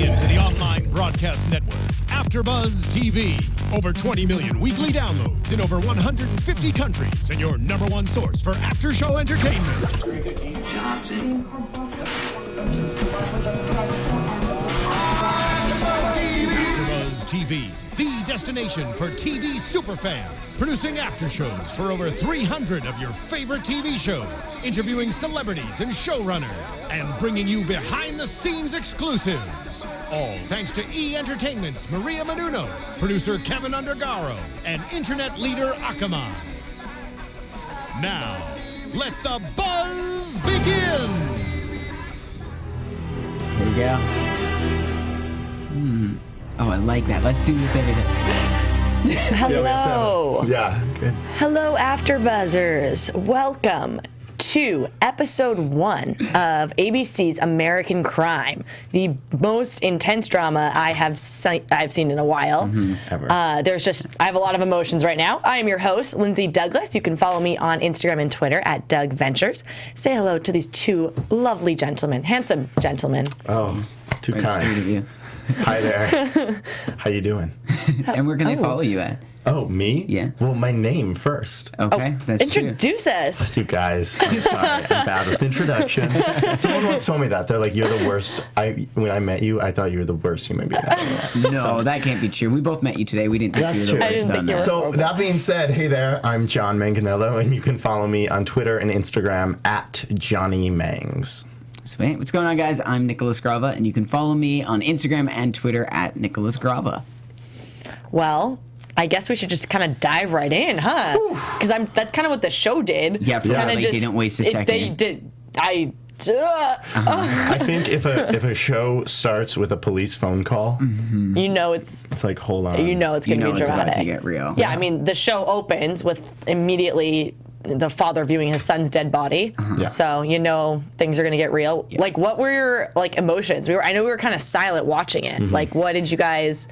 into the online broadcast network, AFTERBUZZ TV. Over 20 million weekly downloads in over 150 countries, and your number one source for after-show entertainment. AFTERBUZZ TV, the destination for TV superfans, producing after shows for over 300 of your favorite TV shows, interviewing celebrities and showrunners, and bringing you behind-the-scenes exclusives. All thanks to E! Entertainment's Maria Menounos, producer Kevin Undergaro, and internet leader Akamai. Now, let the buzz begin! Here we go. Oh, I like that. Let's do this every day. Hello. Yeah, good. Hello, AfterBuzzers. Welcome to episode 1 of ABC's American Crime, the most intense drama I've seen in a while. Ever. I have a lot of emotions right now. I am your host, Lindsay Douglas. You can follow me on Instagram and Twitter at Doug Ventures. Say hello to these two lovely gentlemen, handsome gentlemen. Oh, too Sweet kind. of you. Hi there. How you doing? And where can they follow you at? Oh, me? Yeah. Well, my name first. Okay, that's true. Introduce us. You guys, I'm sorry, I'm bad with introductions. Someone once told me that. They're like, you're the worst. When I met you, I thought you were the worst human being I ever met. No, that can't be true. We both met you today. We didn't think That's you were the true. worst I didn't on think that. you were. So that being said, hey there, I'm Jon Manganello, and you can follow me on Twitter and Instagram at Johnny Mangs. Sweet. What's going on, guys? I'm Nicholas Grava, and you can follow me on Instagram and Twitter at Nicholas Grava. Well, I guess we should just kind of dive right in, huh? Because that's kind of what the show did. Yeah, for Kinda they didn't waste a second. They did. I think if a show starts with a police phone call, You know it's like, hold on. you know it's going to be it's about dramatic. to get real. Yeah, I mean the show opens with immediately the father viewing his son's dead body. Yeah. So you know things are going to get real. Yeah. Like, what were your emotions? I know we were kind of silent watching it. Like, what did you guys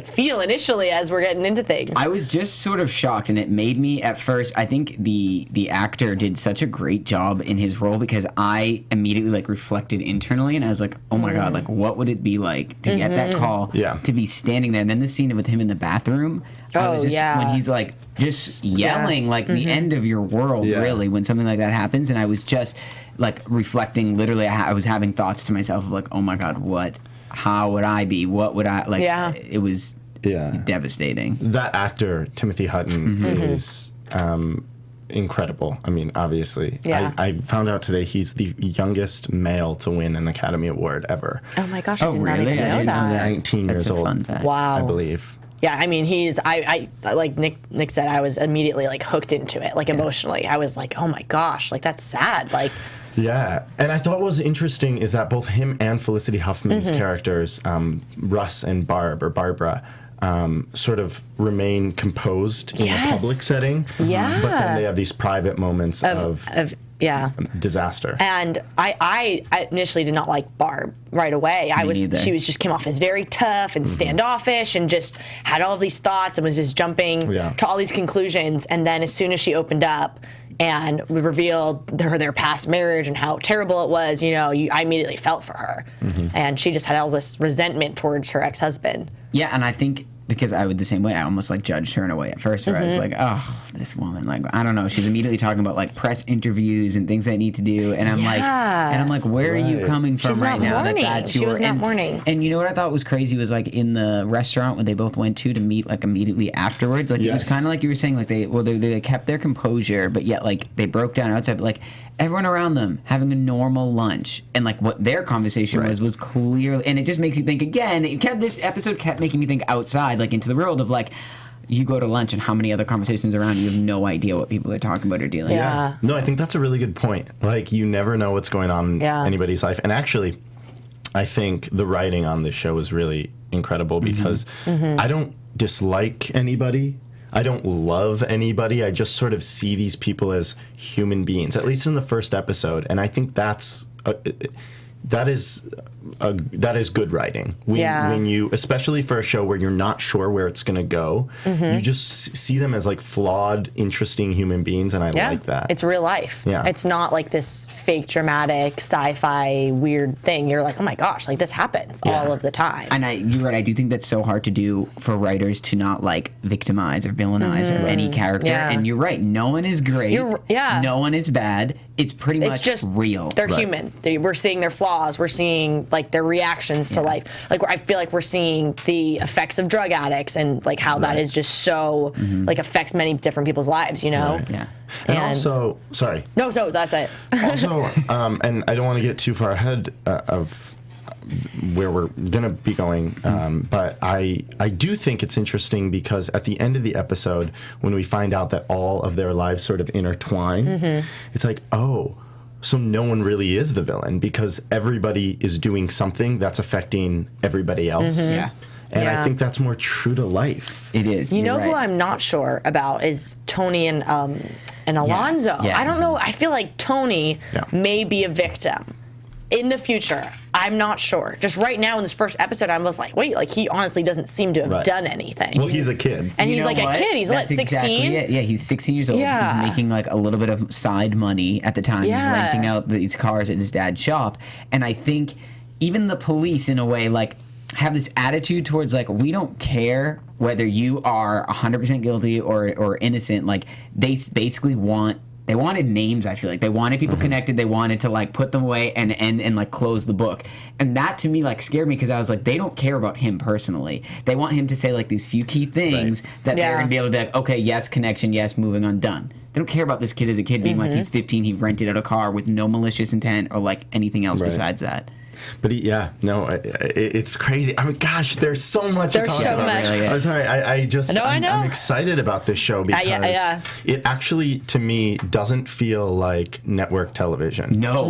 feel initially as we're getting into things? I was just sort of shocked, and it made me at first. I think the actor did such a great job in his role because I immediately reflected internally, and I was like, "Oh my god! What would it be like to get that call? Yeah. To be standing there, and then the scene with him in the bathroom. I was just, when he's just yelling the end of your world, really, when something like that happens, and I was just reflecting. Literally, I was having thoughts to myself of oh my god, what? How would I be? What would I It was devastating. That actor, Timothy Hutton, is incredible. I mean, obviously. Yeah. I found out today he's the youngest male to win an Academy Award ever. Oh my gosh! I Oh, did not really? even know He's that. 19 That's years a old. fun fact. Wow. I believe. Yeah, I mean, I like Nick said, I was immediately hooked into it, emotionally. I was like, oh my gosh, that's sad. Yeah, and I thought what was interesting is that both him and Felicity Huffman's characters, Russ and Barbara, sort of remain composed in a public setting. Yeah. But then they have these private moments of yeah. disaster. And I initially did not like Barb right away. Neither. She came off as very tough and standoffish and just had all of these thoughts and was just jumping to all these conclusions. And then as soon as she opened up and revealed their past marriage and how terrible it was, I immediately felt for her. And she just had all this resentment towards her ex-husband. Yeah, and I think because I would the same way, I almost judged her in a way at first. Where I was like, oh, this woman, I don't know. She's immediately talking about press interviews and things I need to do, and I'm like, where are you coming from She's right not now? mourning. That's She your was not mourning. And you know what I thought was crazy was in the restaurant when they both went to meet immediately afterwards. It was kind of like you were saying, they kept their composure, but yet they broke down outside. But everyone around them having a normal lunch, and what their conversation was clearly, and it just makes you think again. This episode kept making me think outside, into the world of you go to lunch and how many other conversations around you have no idea what people are talking about or dealing with. Yeah. No, I think that's a really good point. You never know what's going on in anybody's life. And actually, I think the writing on this show is really incredible because I don't dislike anybody. I don't love anybody. I just sort of see these people as human beings, at least in the first episode. And I think that's that is good writing. When you, especially for a show where you're not sure where it's going to go, you just see them as like flawed, interesting human beings, and I like that. It's real life. Yeah. It's not like this fake, dramatic, sci-fi, weird thing. You're like, oh my gosh, like this happens all of the time. And you're right. I do think that's so hard to do for writers to not like victimize or villainize or any character. Yeah. And you're right. No one is great. No one is bad. It's pretty much just real. They're human. We're seeing their flaws. We're seeing like their reactions to life. Like I feel like we're seeing the effects of drug addicts and like how that is just so like affects many different people's lives. You know. Right. Yeah. And also, sorry. No, that's it. Also, and I don't want to get too far ahead of where we're gonna be going, but I do think it's interesting because at the end of the episode, when we find out that all of their lives sort of intertwine, it's like, oh, so no one really is the villain because everybody is doing something that's affecting everybody else. Yeah. And I think that's more true to life. It is. You know who I'm not sure about is Tony and Alonzo. Yeah. I don't know. I feel like Tony may be a victim in the future. I'm not sure. Just right now in this first episode, I was like, wait, like he honestly doesn't seem to have done anything. Well, he's a kid. And he's like a kid. He's That's 16? Exactly it. Yeah, he's 16 years old. Yeah. He's making like a little bit of side money at the time. Yeah. He's renting out these cars at his dad's shop. And I think even the police, in a way, like have this attitude towards like, we don't care whether you are 100% guilty or innocent. Like they basically they wanted names, I feel like. They wanted people connected. They wanted to, like, put them away and like, close the book. And that, to me, like, scared me because I was like, they don't care about him personally. They want him to say, like, these few key things that they're going to be able to be like, okay, yes, connection, yes, moving on, done. They don't care about this kid as a kid being like, he's 15, he rented out a car with no malicious intent or, like, anything else besides that. But it's crazy. I mean, gosh, there's so much to talk about. Really I'm sorry. I'm excited about this show because it actually, to me, doesn't feel like network television. No.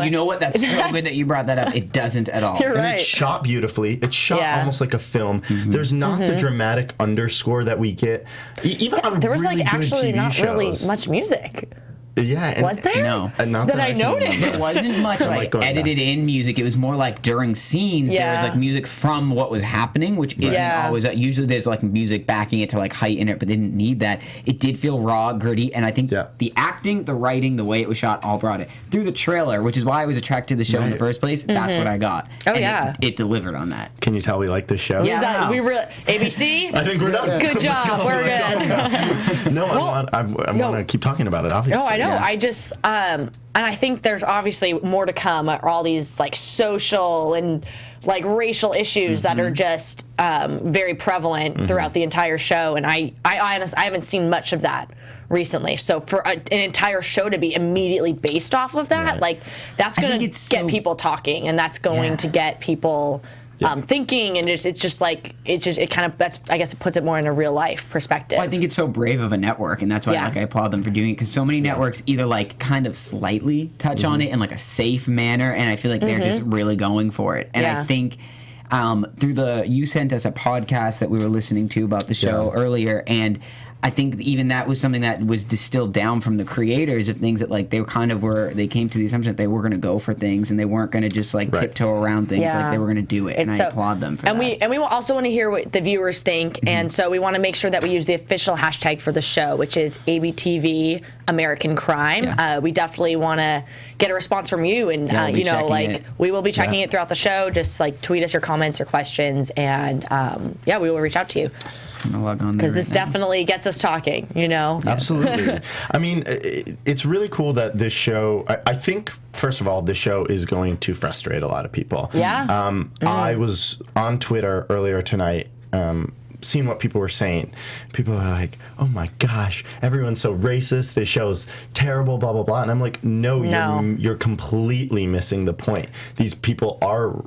You know what? That's so good that you brought that up. It doesn't at all. You're right. And it's shot beautifully. It's shot almost like a film. There's not the dramatic underscore that we get. Even on there was really like actually good TV not shows. really much music. Yeah. Was there? No. Not that I noticed. It wasn't much like edited in music. It was more like during scenes there was like music from what was happening, which isn't always. Usually there's like music backing it to like heighten it, but they didn't need that. It did feel raw, gritty, and I think the acting, the writing, the way it was shot all brought it. Through the trailer, which is why I was attracted to the show in the first place, that's what I got. Oh, and it delivered on that. Can you tell we like this show? Yeah. We really ABC? I think we're done. Good job. We're good. No, I want to keep talking about it, obviously. No, I know. I just and I think there's obviously more to come. All these like social and like racial issues that are just very prevalent throughout the entire show. And I honestly haven't seen much of that recently. So for an entire show to be immediately based off of that, like that's going to get people talking, and that's going to get people thinking, and it kind of, that's, I guess it puts it more in a real life perspective. Well, I think it's so brave of a network, and that's why like I applaud them for doing it, because so many networks either like kind of slightly touch on it in like a safe manner, and I feel like they're just really going for it. And I think through you sent us a podcast that we were listening to about the show earlier, and I think even that was something that was distilled down from the creators of things that like they came to the assumption that they were going to go for things and they weren't going to just like tiptoe around things, like they were going to do it. And I applaud them for that. And we also want to hear what the viewers think, and so we want to make sure that we use the official hashtag for the show, which is ABTV American Crime. Yeah. We definitely want to get a response from you, and we will be checking it throughout the show. Just like tweet us your comments or questions, and we will reach out to you. Because this definitely gets us talking, Absolutely. I mean, it's really cool that this show, I think, first of all, this show is going to frustrate a lot of people. Yeah. I was on Twitter earlier tonight, seeing what people were saying. People are like, oh my gosh, everyone's so racist, this show's terrible, blah, blah, blah. And I'm like, no. You're completely missing the point. These people are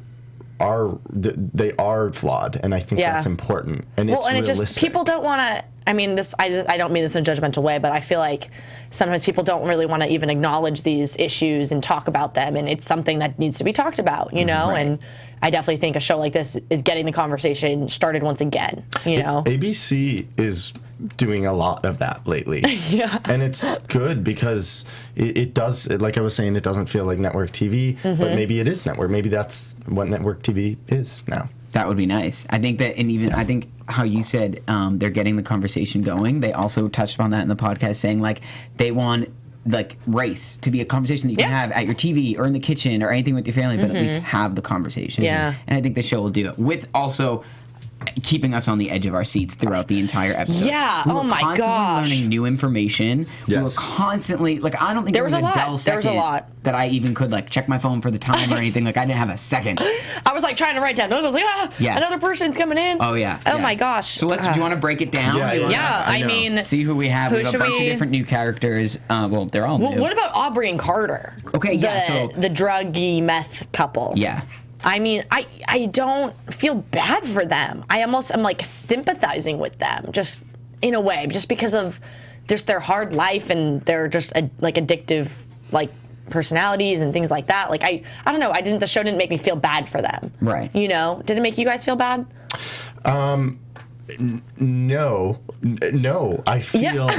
flawed, and I think that's important. And it's realistic. It's just people don't want to. I mean, I don't mean this in a judgmental way, but I feel like sometimes people don't really want to even acknowledge these issues and talk about them, and it's something that needs to be talked about, And I definitely think a show like this is getting the conversation started once again, ABC is doing a lot of that lately. Yeah. And it's good because it does, like I was saying, it doesn't feel like network TV, but maybe it is network. Maybe that's what network TV is now. That would be nice. I think that, and even I think how you said they're getting the conversation going. They also touched on that in the podcast, saying like they want like race to be a conversation that you can have at your TV or in the kitchen or anything with your family, but at least have the conversation. Yeah. And I think the show will do it with also keeping us on the edge of our seats throughout the entire episode. Yeah. We were Oh my constantly gosh. learning new information. We were constantly like, I don't think There was a a lot. dull There was a second lot. that I even could like check my phone for the time or anything. Like I didn't have a second. I was like trying to write down notes. I was like, another person's coming in. Oh yeah. Oh my gosh. So let's. Do you want to break it down? Yeah, Do you wanna I mean, see who we have. who We have a should bunch we- of different new characters. Well, they're all new. what about Aubrey and Carter? Okay, yeah, so- the druggy meth couple. Yeah. I mean, I don't feel bad for them. I'm like sympathizing with them, just in a way, just because of just their hard life and they're just like addictive, like personalities and things like that. Like I don't know. The show didn't make me feel bad for them. Right. You know? Did it make you guys feel bad? No. I feel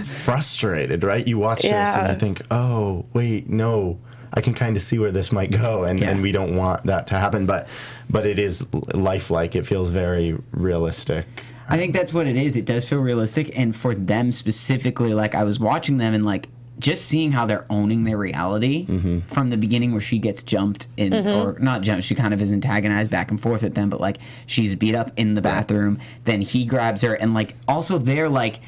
frustrated, right? You watch this and you think, oh, wait, no. I can kind of see where this might go, and we don't want that to happen. But it is lifelike. It feels very realistic. I think that's what it is. It does feel realistic, and for them specifically, like I was watching them and like just seeing how they're owning their reality from the beginning, where she gets jumped in, or not jumped. She kind of is antagonized back and forth with them, but like she's beat up in the bathroom. Then he grabs her, and like also they're like.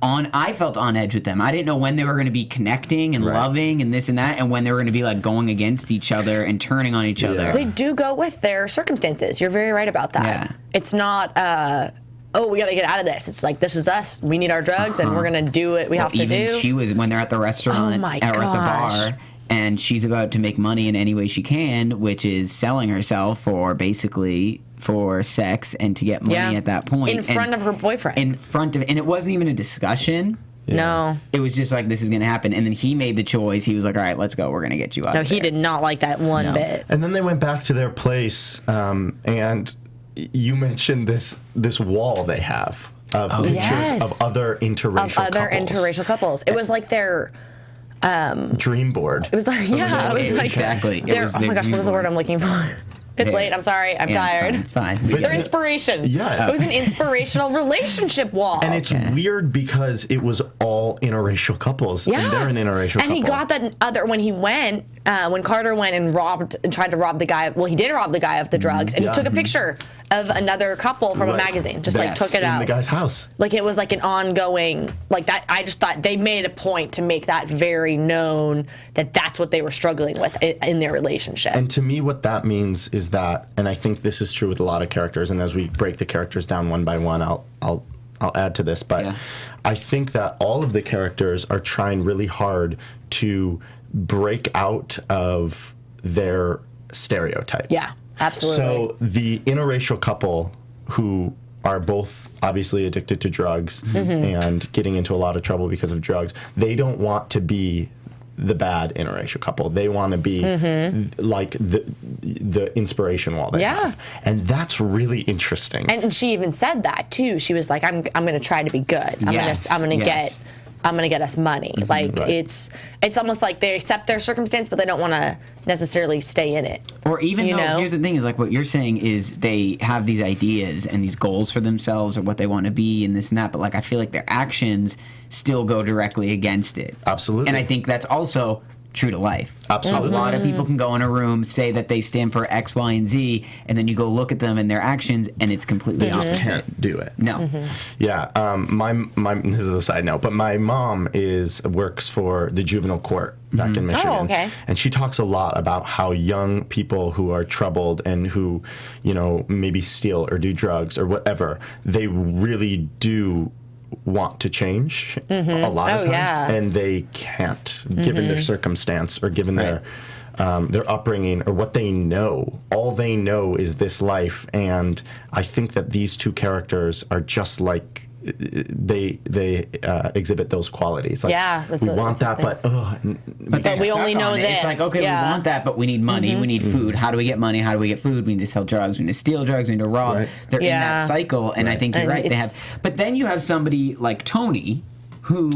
I felt on edge with them. I didn't know when they were going to be connecting and loving and this and that, and when they were going to be like going against each other and turning on each other. They do go with their circumstances. You're very right about that. Yeah. It's not, we got to get out of this. It's like, this is us. We need our drugs, and we're going to do what we have to even do. she was, when they're at the restaurant my or at the gosh. bar, and she's about to make money in any way she can, which is selling herself for sex and to get money at that point. In front of her boyfriend. And it wasn't even a discussion. No. It was just like, this is going to happen. And then he made the choice. He was like, all right, let's go. We're going to get you out No, of he there. did not like that one bit. And then they went back to their place, and you mentioned this wall they have of pictures of other interracial couples. It was like their dream board. It was like Exactly. It was oh my their gosh, dream what was the word board. I'm looking for? It's late. I'm sorry. I'm tired. It's fine. Their inspiration. Yeah. It was an inspirational relationship wall. And it's weird because it was all interracial couples. Yeah. And they're an interracial couple. And he got that when he went, when Carter went and tried to rob the guy. Well, he did rob the guy of the drugs, and he took a picture of another couple from a magazine. Just like took it out. In the guy's house. Like it was like an ongoing, like that. I just thought they made a point to make that very known that that's what they were struggling with in their relationship. And to me, what that means is that, and I think this is true with a lot of characters, and as we break the characters down one by one, I'll add to this, but I think that all of the characters are trying really hard to break out of their stereotype. Yeah, absolutely. So the interracial couple who are both obviously addicted to drugs and getting into a lot of trouble because of drugs, they don't want to be the bad interracial couple. They want to be like the inspiration wall they have. And that's really interesting. And she even said that too. She was like, I'm going to try to be good. I'm going to get us money. It's almost like they accept their circumstance, but they don't want to necessarily stay in it. Or even though, here's the thing, is like what you're saying is they have these ideas and these goals for themselves or what they want to be and this and that, but like I feel like their actions still go directly against it. Absolutely. And I think that's also true to life. Absolutely. A lot of people can go in a room, say that they stand for X, Y, and Z, and then you go look at them and their actions, and it's completely They just opposite. can't do it. No. Yeah, my this is a side note, but my mom works for the juvenile court back in Michigan. Oh, okay. And she talks a lot about how young people who are troubled and who, maybe steal or do drugs or whatever, they really do want to change a lot of times, and they can't, given their circumstance or given their upbringing or what they know. All they know is this life, and I think that these two characters are just like they exhibit those qualities. Like, we want that, but we only know this. It's like, okay, we want that, but we need money, we need food. How do we get money? How do we get food? We need to sell drugs. We need to steal drugs. We need to rob. Right. They're in that cycle, and I think you're right. They have, but then you have somebody like Tony, who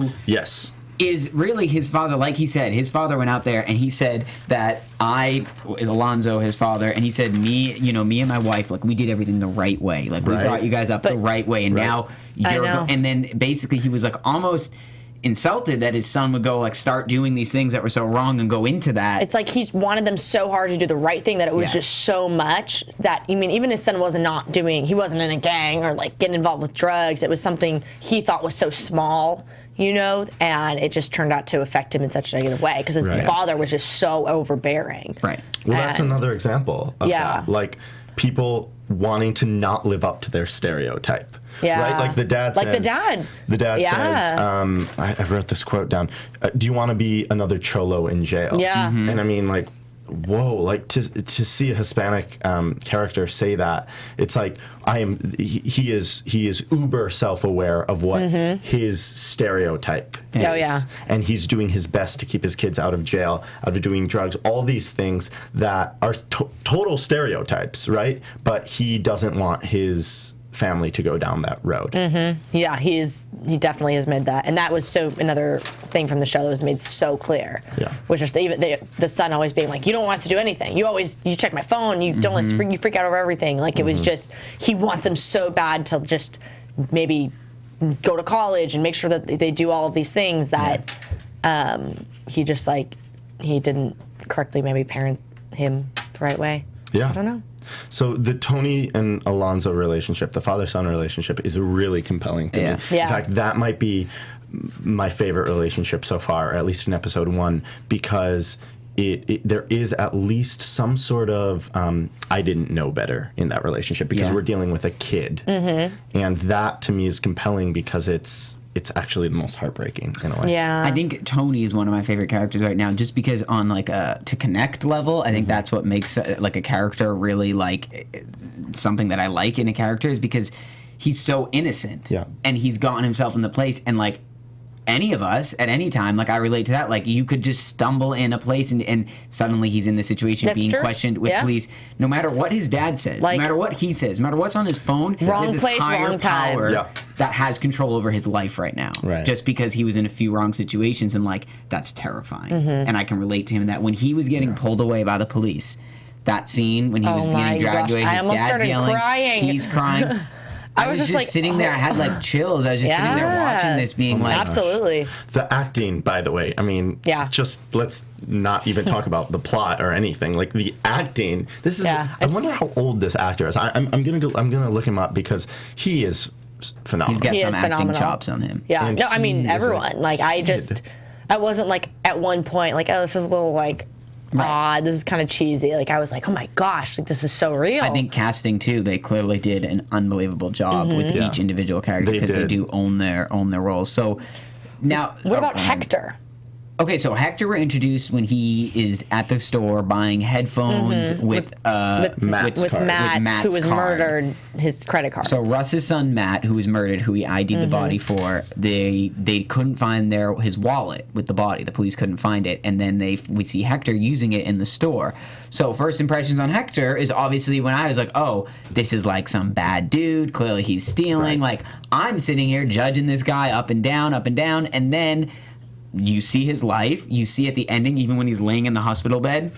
is really his father. Like he said, his father went out there and he said that is Alonzo, his father, and he said, me and my wife, like, we did everything the right way. Like, we brought you guys up the right way, and now you're and then basically he was like almost insulted that his son would go like start doing these things that were so wrong and go into that. It's like he's wanted them so hard to do the right thing that it was just so much that, I mean, even his son wasn't in a gang or like getting involved with drugs. It was something he thought was so small, and it just turned out to affect him in such a negative way because his father was just so overbearing. Right. Well, that's another example of that. Like, people wanting to not live up to their stereotype. Yeah. Right? Like the dad says. Like the dad. The dad says, I wrote this quote down. Do you want to be another cholo in jail? Yeah. Mm-hmm. And I mean, like, whoa, like to see a Hispanic character say that, it's like he is uber self-aware of what his stereotype is. Oh, yeah. And he's doing his best to keep his kids out of jail, out of doing drugs, all these things that are total stereotypes, right? But he doesn't want his family to go down that road. Yeah, he definitely has made that, and that was another thing from the show that was made so clear. Yeah, was just the son always being like, you don't want us to do anything. You check my phone. You don't you freak out over everything. Like it was just, he wants them so bad to just maybe go to college and make sure that they do all of these things that he just he didn't correctly maybe parent him the right way. Yeah, I don't know. So the Tony and Alonzo relationship, the father-son relationship, is really compelling to me. Yeah. In fact, that might be my favorite relationship so far, at least in episode 1, because there is at least some sort of I didn't know better in that relationship because we're dealing with a kid. And that, to me, is compelling because it's actually the most heartbreaking in a way. Yeah. I think Tony is one of my favorite characters right now, just because on like a to connect level, I think that's what makes like a character really like something that I like in a character, is because he's so innocent. Yeah. And he's gotten himself in the place, and like any of us at any time, like I relate to that. Like you could just stumble in a place and suddenly he's in this situation being questioned with police. No matter what his dad says, no matter what he says, no matter what's on his phone, wrong there's place, this higher wrong time. power that has control over his life right now. Right. Just because he was in a few wrong situations, and like that's terrifying. And I can relate to him in that when he was getting pulled away by the police, that scene when he was getting dragged away, his dad's yelling, he's crying. I was just like sitting there. I had like chills. I was just sitting there watching this, being like, absolutely. The acting, by the way. I mean, just let's not even talk about the plot or anything. Like the acting. This is. I wonder how old this actor is. I'm gonna look him up because he is phenomenal. He's got some acting chops on him. Yeah. And no, I mean everyone. Like I wasn't like at one point like, oh, this is a little like. This is kind of cheesy. Like I was like, oh my gosh, like this is so real. I think casting too, they clearly did an unbelievable job with each individual character because they do own their roles. So now, what about Hector? Okay, so Hector were introduced when he is at the store buying headphones with Matt, who was murdered, his credit card. So Russ's son Matt, who was murdered, who he ID'd the body for, they couldn't find his wallet with the body. The police couldn't find it, and then we see Hector using it in the store. So first impressions on Hector is obviously when I was like, oh, this is like some bad dude. Clearly he's stealing. Like I'm sitting here judging this guy up and down, and then you see his life. You see at the ending, even when he's laying in the hospital bed,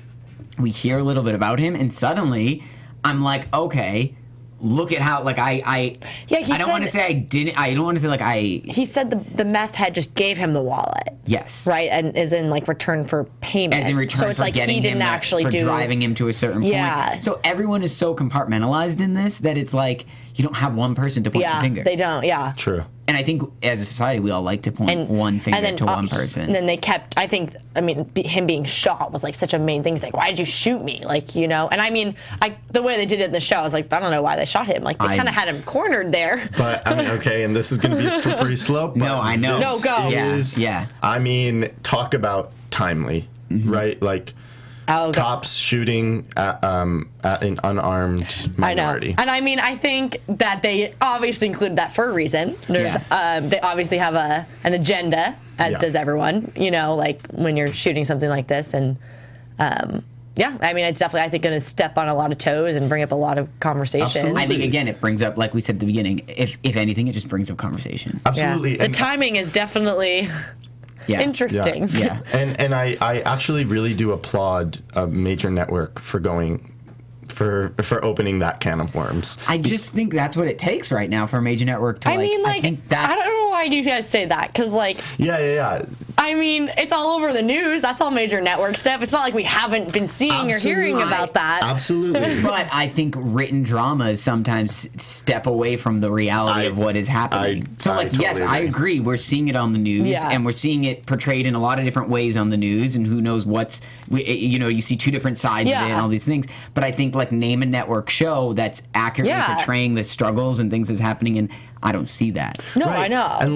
we hear a little bit about him, and suddenly I'm like, okay, look at how, like, I don't want to say I didn't, I don't want to say, like, He said the meth head just gave him the wallet. Yes. Right, and is in, like, return for payment. As in return so it's for like getting he didn't him actually for do... driving him to a certain point. So everyone is so compartmentalized in this that it's like, you don't have one person to point the finger. They don't, True. And I think as a society, we all like to point one finger to one person. And then they kept, I think, him being shot was like such a main thing. He's like, why did you shoot me? Like, you know? And I mean, the way they did it in the show, I was like, I don't know why they shot him. Like, they kind of had him cornered there. But, I mean, okay, and this is going to be a slippery slope. No, I know. No, go. I mean, talk about timely, right? Like, cops shooting at an unarmed minority. I know. And I mean, I think that they obviously included that for a reason. There's, they obviously have an agenda, as does everyone, you know, like when you're shooting something like this. And yeah, I mean, it's definitely, I think, going to step on a lot of toes and bring up a lot of conversations. Absolutely. I think, again, it brings up, like we said at the beginning, if anything, it just brings up conversation. Absolutely. Yeah. The timing is definitely... interesting. Yeah. And I actually really do applaud a major network for opening that can of worms. I just think that's what it takes right now for a major network to, I think that's... I don't know why you guys say that, because, like... Yeah. I mean, it's all over the news. That's all major network stuff. It's not like we haven't been seeing or hearing about that. Absolutely. But I think written dramas sometimes step away from the reality of what is happening. Yes, I agree. We're seeing it on the news, and we're seeing it portrayed in a lot of different ways on the news, and who knows you see two different sides of it and all these things. But I think, like, name a network show that's accurately portraying the struggles and things that's happening, and I don't see that. No, right. I know. And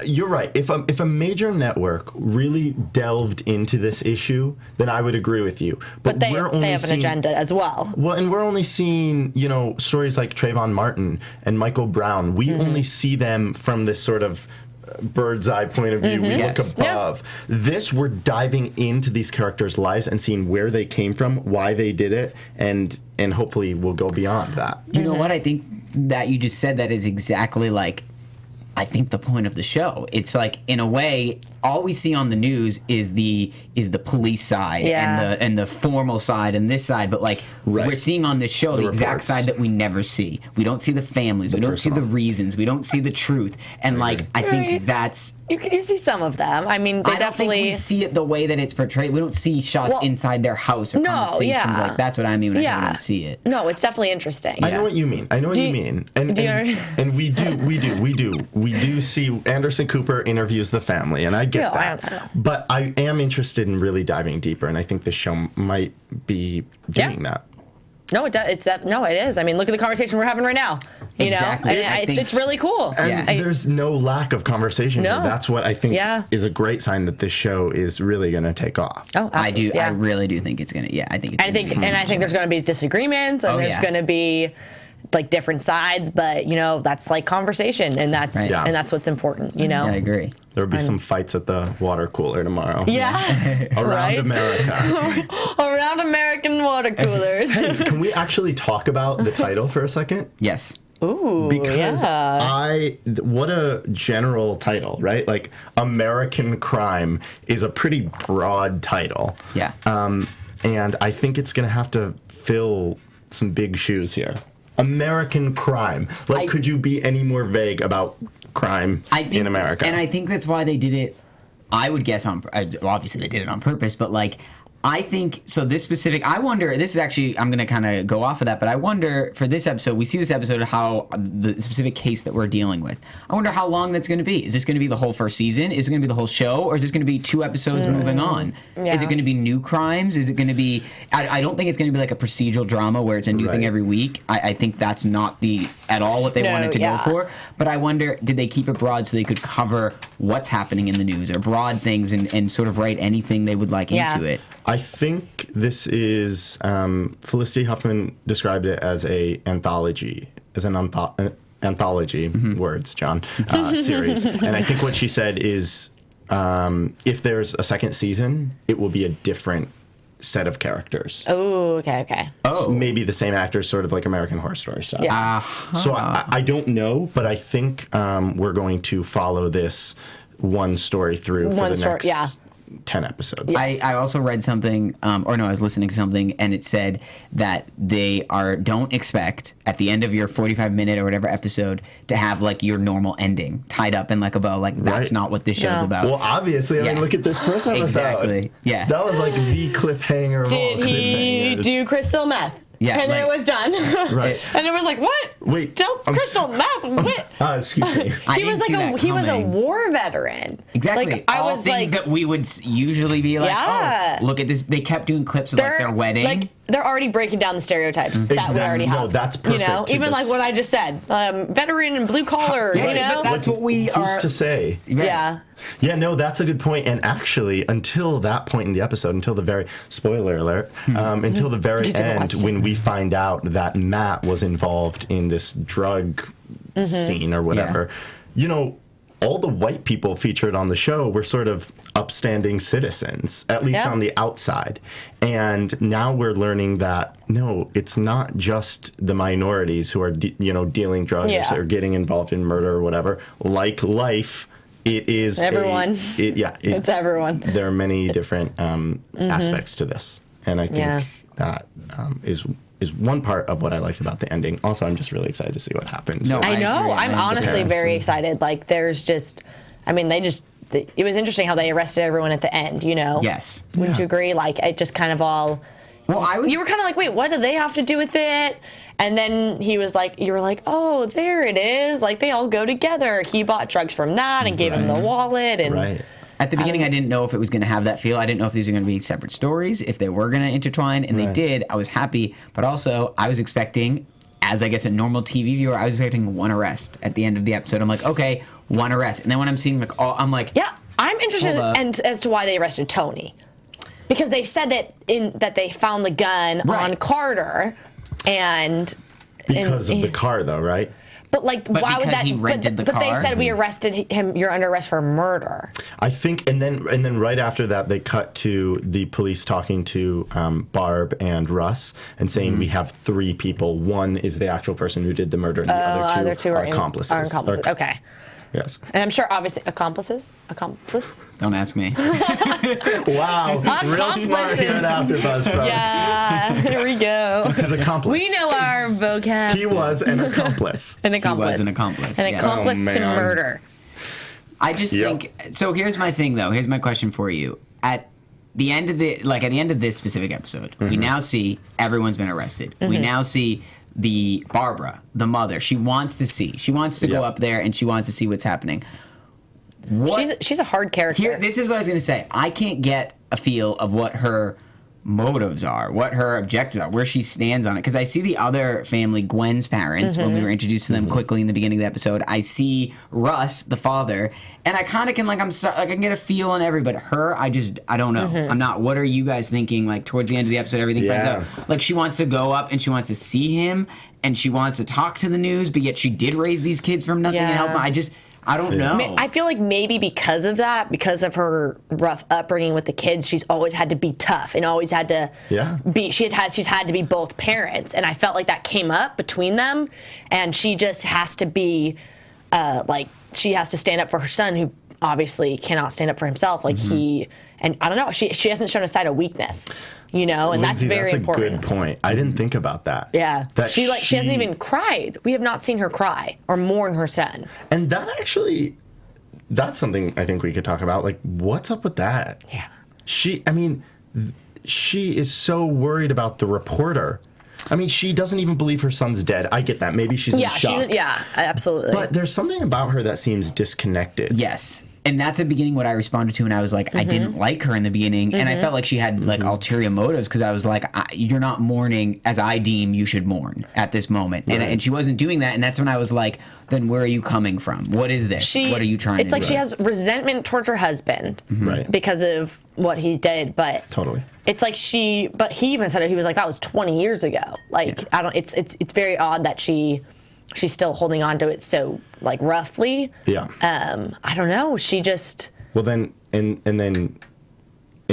you're right. If a major network really delved into this issue, then I would agree with you. But they have an agenda as well. Well, and we're only seeing, stories like Trayvon Martin and Michael Brown. We only see them from this sort of bird's eye point of view. We look above. This, we're diving into these characters' lives and seeing where they came from, why they did it, and hopefully we'll go beyond that. You know what? I think that you just said that is exactly I think the point of the show. It's like, in a way, all we see on the news is the police side and the formal side and this side, but we're seeing on this show the exact side that we never see. We don't see the families, we don't see the reasons, we don't see the truth, and I think that's... You see some of them. I mean, I don't think we see it the way that it's portrayed. We don't see shots inside their house or conversations like that's what I mean when I don't see it. No, it's definitely interesting. I know what you mean. And we do see Anderson Cooper interviews the family, and I get that. But I am interested in really diving deeper, and I think the show might be doing that. No, it is. I mean, look at the conversation we're having right now. You know, and it's really cool. And there's no lack of conversation here. That's what I think is a great sign that this show is really going to take off. Oh, absolutely. I really do think it's going to. Yeah, I think it's. I think there's going to be disagreements, and there's going to be different sides, but that's conversation, and that's what's important. I agree. There'll be some fights at the water cooler tomorrow. Around America. Around American water coolers. Hey, can we actually talk about the title for a second? Yes. Ooh, because what a general title, right? American Crime is a pretty broad title. Yeah. And I think it's going to have to fill some big shoes here. American Crime. Could you be any more vague about crime in America? And I think that's why they did it, I would guess, obviously they did it on purpose, but I think, so this specific, I wonder, this is actually, I'm going to kind of go off of that, but I wonder, for this episode, we see this episode of how the specific case that we're dealing with. I wonder how long that's going to be. Is this going to be the whole first season? Is it going to be the whole show? Or is this going to be 2 episodes moving on? Yeah. Is it going to be new crimes? Is it going to be, I don't think it's going to be like a procedural drama where it's a new thing every week. I think that's not at all what they wanted to go for. But I wonder, did they keep it broad so they could cover what's happening in the news, or broad things, and sort of write anything they would like into it? I think this is, Felicity Huffman described it as an anthology, words, John, series. And I think what she said is, if there's a second season, it will be a different set of characters. Oh, okay. So maybe the same actors, sort of like American Horror Story stuff. Yeah. So I don't know, but I think we're going to follow this one story through for the next 10 episodes. Yes. I also read something, I was listening to something, and it said that they don't expect, at the end of your 45-minute or whatever episode, to have your normal ending tied up in a bow. That's not what this show's about. Well, obviously, I mean, look at this first episode. Exactly. Yeah. That was the cliffhanger of all cliffhangers. Did he do crystal meth? Yeah, and then it was done. Right. And it was what? Wait. Crystal meth. What? Excuse me. He was a war veteran. Exactly. All things that we would usually be oh, look at this. They kept doing clips of their wedding. They're already breaking down the stereotypes that we already have. No, that's perfect. Even what I just said. Veteran and blue collar, But that's what we Who's to say? Yeah. Yeah, no, that's a good point. And actually, until that point in the episode, until the very, spoiler alert, until the very end, when we find out that Matt was involved in this drug scene or whatever, you know, all the white people featured on the show were sort of upstanding citizens, at least on the outside. And now we're learning that, no, it's not just the minorities who are, dealing drugs or getting involved in murder or whatever. Like life, it is everyone. It's everyone. There are many different aspects to this. And I think that is one part of what I liked about the ending. Also, I'm just really excited to see what happens. No, I know. I'm honestly very excited. Like, there's just, I mean, it was interesting how they arrested everyone at the end, you know? Yes. Wouldn't you agree? Like, it just kind of all, you were kind of like, wait, what do they have to do with it? And then you were like, oh, there it is. Like, they all go together. He bought drugs from that and gave him the wallet. And At the beginning, I didn't know if it was going to have that feel. I didn't know if these were going to be separate stories, if they were going to intertwine, and they did. I was happy, but also I was expecting, as I guess a normal TV viewer, I was expecting one arrest at the end of the episode. I'm like, okay, one arrest, and then when I'm seeing I'm like, yeah, I'm interested as to why they arrested Tony, because they said that they found the gun on Carter, and because of the car, though, right? But why would that? He rented the car? But they said we arrested him. You're under arrest for murder. I think, and then right after that, they cut to the police talking to Barb and Russ and saying we have 3 people. One is the actual person who did the murder, and the other two are accomplices. Okay. Yes. And I'm sure, obviously, accomplice. Don't ask me. Wow. Real smart here at AfterBuzz, folks. Yeah, there we go. His accomplice. We know our vocab. He was an accomplice. He was an accomplice. An accomplice to murder. I just think, so here's my thing, though. Here's my question for you. At the end of this specific episode, we now see everyone's been arrested. We now see Barbara, the mother. She wants to see. She wants to go up there and she wants to see what's happening. She's a hard character. This is what I was going to say. I can't get a feel of what her motives are, what her objectives are, where she stands on it. Because I see the other family, Gwen's parents, when we were introduced to them quickly in the beginning of the episode. I see Russ, the father, and I kind of can I can get a feel on everybody. But her, I don't know. I'm not. What are you guys thinking? Like towards the end of the episode, everything finds out. Like she wants to go up and she wants to see him and she wants to talk to the news, but yet she did raise these kids from nothing and help them. I don't know. I feel like maybe because of that, because of her rough upbringing with the kids, she's always had to be tough and always had to be. She's had to be both parents, and I felt like that came up between them, and she just has to be, she has to stand up for her son, who obviously cannot stand up for himself. Like and I don't know. She hasn't shown a sign of weakness, and Lindsay, that's very important. That's a good point. I didn't think about that. Yeah, she hasn't even cried. We have not seen her cry or mourn her son. And that's something I think we could talk about. Like, what's up with that? Yeah. She is so worried about the reporter. I mean, she doesn't even believe her son's dead. I get that. Maybe she's in shock. Absolutely. But there's something about her that seems disconnected. Yes. And that's at the beginning what I responded to, and I was like, I didn't like her in the beginning, and I felt like she had like ulterior motives because I was like, you're not mourning as I deem you should mourn at this moment, and she wasn't doing that, and that's when I was like, then where are you coming from? What is this? What are you trying to do? It's like she has resentment towards her husband because of what he did, but totally. It's like but he even said it. He was like, that was 20 years ago. Like it's very odd that she's still holding on to it so like roughly. Yeah. I don't know. She just. Well then, and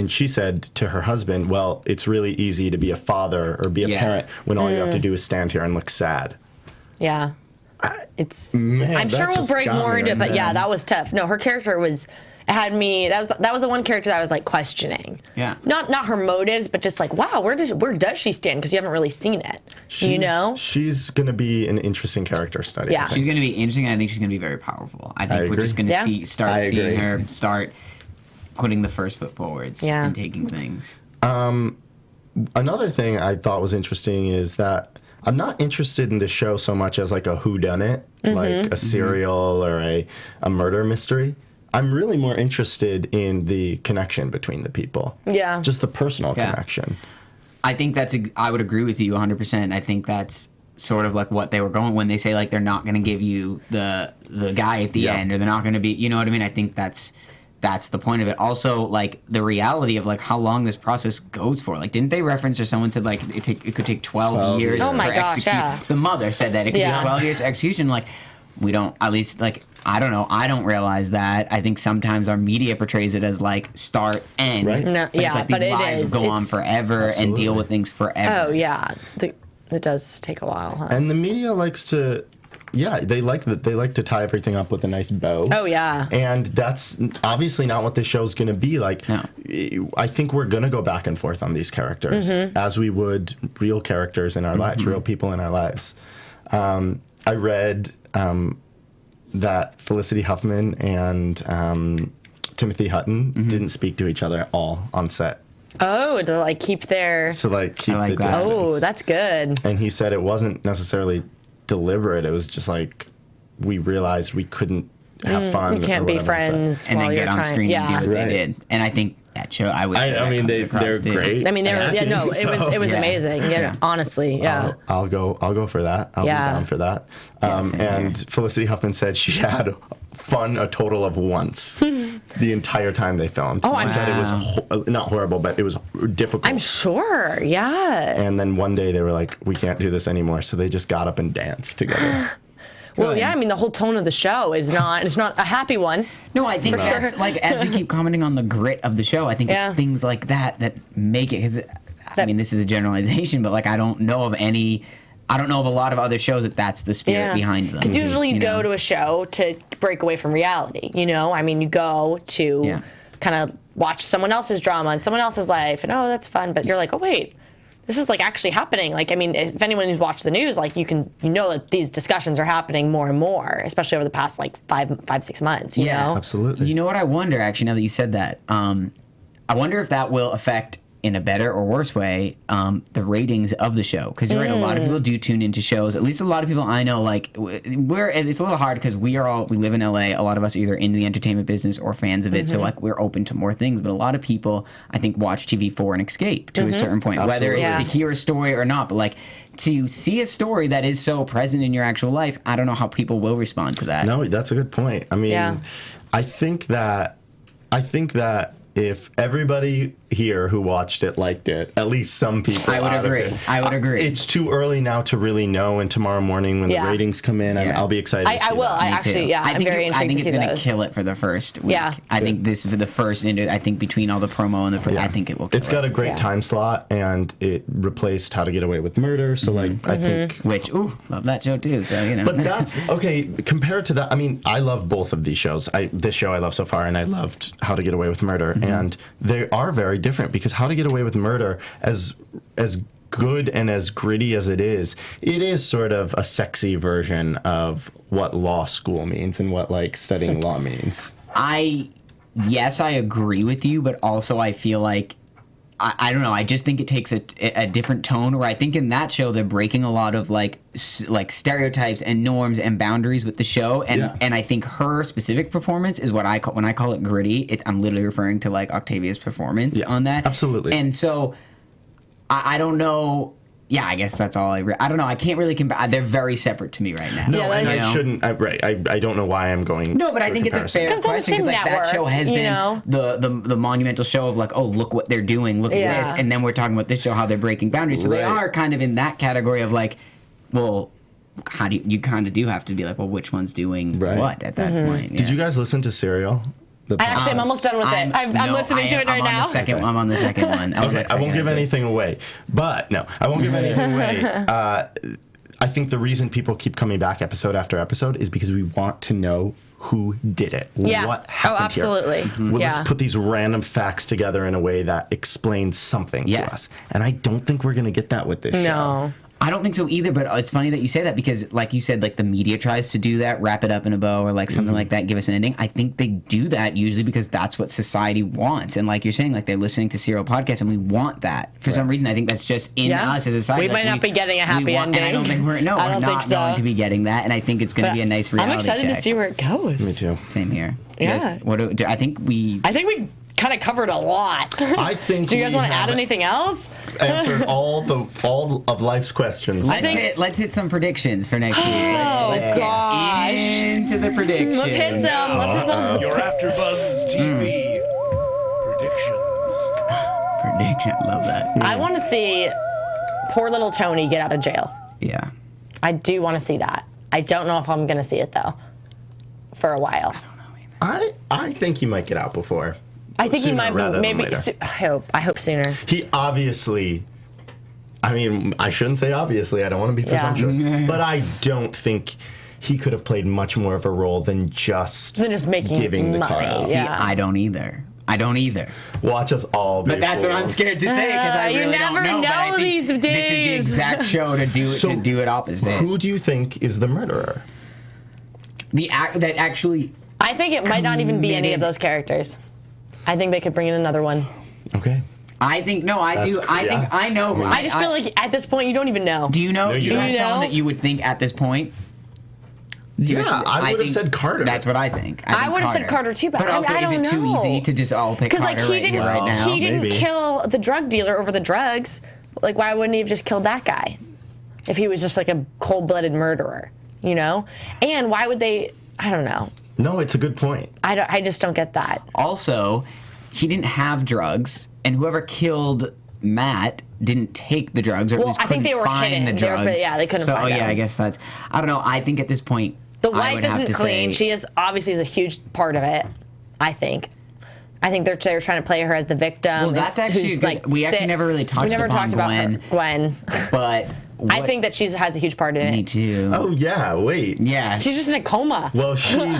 she said to her husband, well, it's really easy to be a father or be a parent when all you have to do is stand here and look sad. Yeah. I'm sure we'll break more into it, but that was tough. No, her character was. It had me. That was the one character that I was like questioning. Yeah. Not her motives, but just like, wow, where does she stand? Because you haven't really seen it. She's gonna be an interesting character study. Yeah. She's gonna be interesting. And I think she's gonna be very powerful. I think we're just gonna start seeing her start putting the first foot forwards and taking things. Another thing I thought was interesting is that I'm not interested in this show so much as like a whodunit, like a serial or a murder mystery. I'm really more interested in the connection between the people. Yeah. Just the personal connection. I think I would agree with you 100%. I think that's sort of like what they were going when they say like they're not going to give you the guy at the end or they're not going to be, you know what I mean? I think that's that's the point of it. Also, like the reality of like how long this process goes for. Like, didn't they reference or someone said like it could take 12 years? Oh my gosh, execute. yeah. The mother said that it could take 12 years execution. Like, we don't, at least like, I don't know. I don't realize that. I think sometimes our media portrays it as like start end. Right. No, but it's like these lives will go on forever and deal with things forever. Oh yeah, it does take a while. Huh? And the media likes to, they like to tie everything up with a nice bow. Oh yeah. And that's obviously not what this show's going to be like. No. I think we're going to go back and forth on these characters as we would real characters in our lives, real people in our lives. I read that Felicity Huffman and Timothy Hutton didn't speak to each other at all on set. Oh, to like keep their... To like keep the that. distance. Oh, that's good. And he said it wasn't necessarily deliberate. It was just like we realized we couldn't have fun. You can't be friends and while then you're get on trying. screen and do what they did. And I think that show, I mean, they're great. I mean, it was amazing. Yeah, honestly, yeah. I'll go for that. I'll be down for that. And Felicity Huffman said she had fun a total of once the entire time they filmed. Oh, she said it was not horrible, but it was difficult. I'm sure, yeah. And then one day they were like, we can't do this anymore, so they just got up and danced together. Well, yeah, I mean, the whole tone of the show is it's not a happy one. No, I think that's, like, as we keep commenting on the grit of the show, I think it's things like that make it, because, I mean, this is a generalization, but, like, I don't know of a lot of other shows that's the spirit behind them. Because usually you go to a show to break away from reality, you know? I mean, you go to kind of watch someone else's drama and someone else's life, and, oh, that's fun, but you're like, oh, wait. This is like actually happening. Like, I mean, if anyone who's watched the news, like you know that these discussions are happening more and more, especially over the past like 5-6 months. You know? Absolutely. You know what I wonder, actually, now that you said that, I wonder if that will affect, in a better or worse way, the ratings of the show. Because you're right, a lot of people do tune into shows. At least a lot of people I know, like, it's a little hard because we live in LA. A lot of us are either in the entertainment business or fans of it. So, like, we're open to more things. But a lot of people, I think, watch TV for an escape to a certain point. Absolutely. Whether it's to hear a story or not. But, like, to see a story that is so present in your actual life, I don't know how people will respond to that. No, that's a good point. I mean, I think that if everybody here who watched it liked it, at least some people. I would agree. It's too early now to really know, and tomorrow morning when the ratings come in, I'll be excited to see I will. that. I'm very intrigued I think to see it's going to kill it for the first week. Yeah. I think this for the first, I think between all the promo and I think it will kill it. It's got a great time slot, and it replaced How to Get Away with Murder, so I think... Which, love that show too, so, you know. But that's, okay, compared to that, I mean, I love both of these shows. This show I love so far, and I loved How to Get Away with Murder, and they are very different, because How to Get Away with Murder, as good and as gritty as it is sort of a sexy version of what law school means and what, like, studying law means. Yes, I agree with you, but also I feel like, I don't know, I just think it takes a different tone, where I think in that show they're breaking a lot of like stereotypes and norms and boundaries with the show, and I think her specific performance is what when I call it gritty, I'm literally referring to like Octavia's performance on that. Absolutely. And so I don't know. Yeah, I guess that's all I don't know. I can't really compare. They're very separate to me right now. No, and I shouldn't. I don't know why I'm going. No, but I think it's a fair question, because like that show has been the monumental show of like, oh, look what they're doing, look at this, and then we're talking about this show, how they're breaking boundaries. So they are kind of in that category of like, well, how do you kind of do have to be like, well, which one's doing what at that point? Yeah. Did you guys listen to Serial? I'm almost done with it. I'm listening to it right now. I'm on the second one. Okay, I won't give anything away. But, no, I won't give anything away. I think the reason people keep coming back episode after episode is because we want to know who did it. Yeah. What happened here. Absolutely. Well, let's put these random facts together in a way that explains something to us. And I don't think we're going to get that with this show. I don't think so either, but it's funny that you say that, because like you said, like the media tries to do that, wrap it up in a bow or like something like that, give us an ending. I think they do that usually because that's what society wants. And like you're saying, like they're listening to serial podcasts and we want that. For some reason, I think that's just in us as a society. We might not be getting a happy ending. And I don't think we're not going to be getting that. And I think it's going to be a nice reality check. I'm excited to see where it goes. Me too. Same here. Yeah. I think we kind of covered a lot. I think. Do you guys want to add anything else? Answered all of life's questions. Let's hit some predictions for next year. Let's gosh. get into the predictions. Let's hit some. Your AfterBuzz TV predictions. Prediction. Love that. I want to see poor little Tony get out of jail. Yeah. I do want to see that. I don't know if I'm going to see it, though, for a while. I think he might get out before. I think he Sooner might rather maybe. than later. I hope sooner. He obviously. I mean, I shouldn't say obviously. I don't want to be presumptuous, but I don't think he could have played much more of a role than just making giving the car money. out. See, I don't either. Watch us all. But that's what I'm scared to say because I really don't know. You never know these days. This is the exact show to do it opposite. Who do you think is the murderer? That actually. I think it might not even be any of those characters. I think they could bring in another one. Okay. I think I do. I think I know. I just feel like at this point you don't even know. Do you know? No, Do you have someone that you would think at this point? Yeah, I would have said Carter. That's what I think. I would have said Carter too, but also, I don't know. Is it too easy to just all pick Carter right now? He didn't kill the drug dealer over the drugs. Like, why wouldn't he have just killed that guy if he was just like a cold-blooded murderer? You know? And why would they? I don't know. No, it's a good point. I just don't get that. Also, he didn't have drugs, and whoever killed Matt didn't take the drugs, or at least I think they were find hidden. the drugs. They couldn't find them. I guess that's. I don't know. I think at this point, the wife isn't clean. She is obviously a huge part of it. I think they're trying to play her as the victim. Well, that's actually good. We actually never really talked about Gwen. But I think that she has a huge part in it. Me too. Oh yeah, wait. Yeah. She's just in a coma. Well,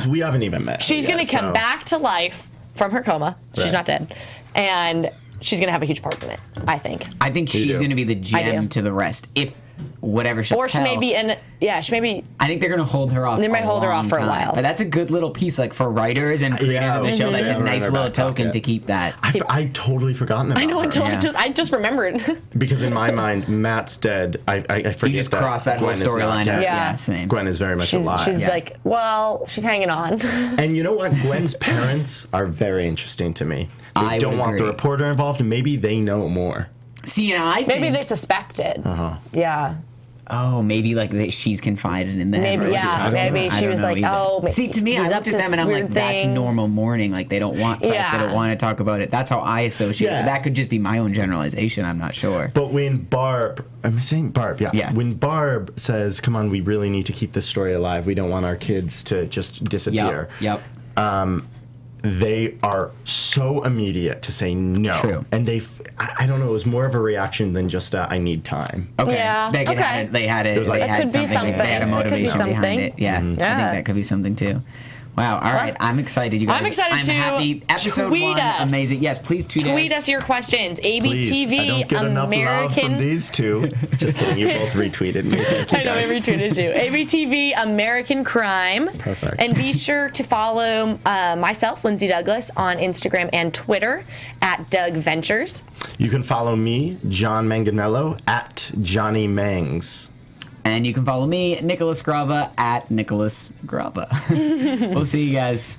we haven't even met. She's gonna come back to life from her coma. She's not dead, and she's gonna have a huge part in it. I think. I think she's gonna be the gem to the rest. If whatever she'll she may be in. Yeah, she may be. I think they're gonna hold her off. They might hold her off for a while. But that's a good little piece, like for writers and creators of the show. That's a nice little token to keep that. I totally forgotten about. I know until her. I just remembered. Because in my mind, Matt's dead. I forget. You just crossed that whole storyline out. Yeah, same. Gwen is very much alive. She's like, well, she's hanging on. And you know what? Gwen's parents are very interesting to me. They don't want the reporter involved, and maybe they know more. See, I think maybe they suspected. Yeah. Oh, maybe like she's confided in them. Maybe, maybe she was like, oh. See, to me, I looked at them and I'm like, that's normal mourning. Like they don't want press. They don't want to talk about it. That's how I associate it. That could just be my own generalization. I'm not sure. But when Barb, am I saying Barb? Yeah. When Barb says, "Come on, we really need to keep this story alive. We don't want our kids to just disappear." Yep. They are so immediate to say no. True. And I don't know, it was more of a reaction than just I need time. Okay. Yeah. They had it. It could be something. They had a motivation behind it. Yeah. Mm-hmm. I think that could be something too. Wow. All right. I'm excited, you guys. I'm excited too. I'm happy. Episode tweet 1, us. Amazing. Yes, please tweet us your questions. Please. I don't get enough love from these two. Just kidding. You both retweeted me. I know, I retweeted you. ABTV American Crime. Perfect. And be sure to follow myself, Lindsay Douglas, on Instagram and Twitter at Doug Ventures. You can follow me, Jon Manganello, at Johnny Mangs. And you can follow me, Nicholas Grava, at Nicholas Grava. We'll see you guys.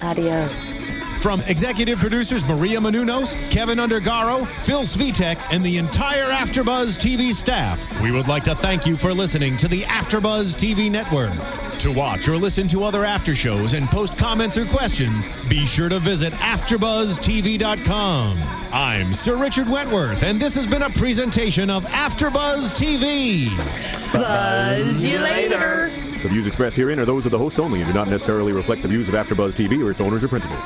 Adios. From executive producers Maria Menounos, Kevin Undergaro, Phil Svitek, and the entire AfterBuzz TV staff, we would like to thank you for listening to the AfterBuzz TV network. To watch or listen to other after shows and post comments or questions, be sure to visit AfterBuzzTV.com. I'm Sir Richard Wentworth, and this has been a presentation of AfterBuzz TV. Buzz you later. The views expressed herein are those of the hosts only and do not necessarily reflect the views of AfterBuzz TV or its owners or principals.